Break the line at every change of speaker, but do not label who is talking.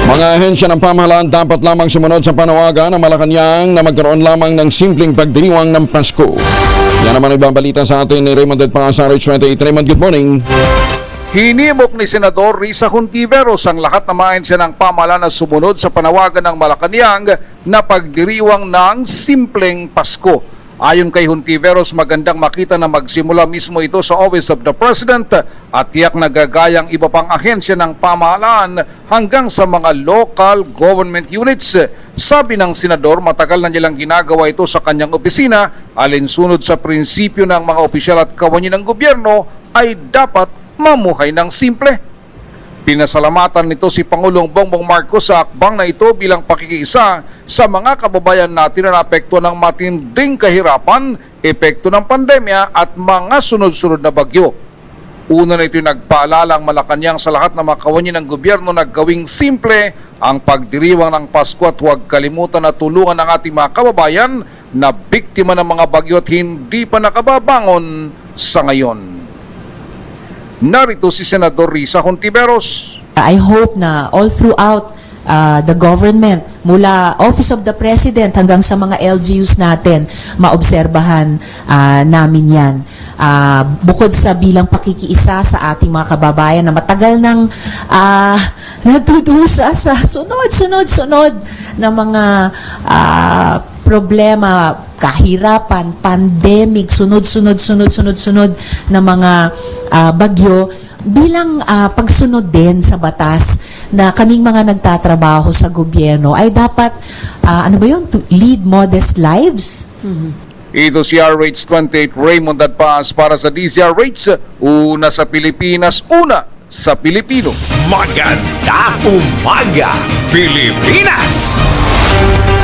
Mga ahensya ng pamahalaan dapat lamang sumunod sa panawagan ng Malacanang na magkaroon lamang ng simpleng pagdiriwang ng Pasko. Yan naman ibabalita sa atin ni Raymond at Pangasa, Rich 28. Raymond, good morning.
Hinimok ni Senador Risa Hontiveros ang lahat ng mga ahensya ng pamahalaan na sumunod sa panawagan ng Malacanang na pagdiriwang ng simpleng Pasko. Ayon kay Hontiveros, magandang makita na magsimula mismo ito sa Office of the President at tiyak na gagayang iba pang ahensya ng pamahalaan hanggang sa mga local government units. Sabi ng Senador, matagal na nilang ginagawa ito sa kanyang opisina, alinsunod sa prinsipyo ng mga opisyal at kawani ng gobyerno ay dapat mamuhay ng simple. Pinasalamatan nito si Pangulong Bongbong Marcos sa akbang na ito bilang pakikiisa sa mga kababayan natin na naapektuhan ng matinding kahirapan, epekto ng pandemya at mga sunod-sunod na bagyo. Una na ito nagpaalala ang Malacanang sa lahat ng mga kawani ng gobyerno na gawing simple ang pagdiriwang ng Pasko at huwag kalimutan na tulungan ang ating mga kababayan na biktima ng mga bagyo at hindi pa nakababangon sa ngayon. Narito si Senador Risa Hontiveros.
I hope na all throughout the government, mula Office of the President hanggang sa mga LGUs natin, maobserbahan namin yan. Bukod sa bilang pakikiisa sa ating mga kababayan na matagal nang nagtutusa sa sunod-sunod na mga problema, kahirapan, pandemic, sunod-sunod na mga bagyo, bilang pagsunod din sa batas na kaming mga nagtatrabaho sa gobyerno ay dapat, to lead modest lives.
Ito si RH28 Raymond Adpas para sa DZRH, una sa Pilipinas, una sa Pilipino.
Magandang umaga, Pilipinas!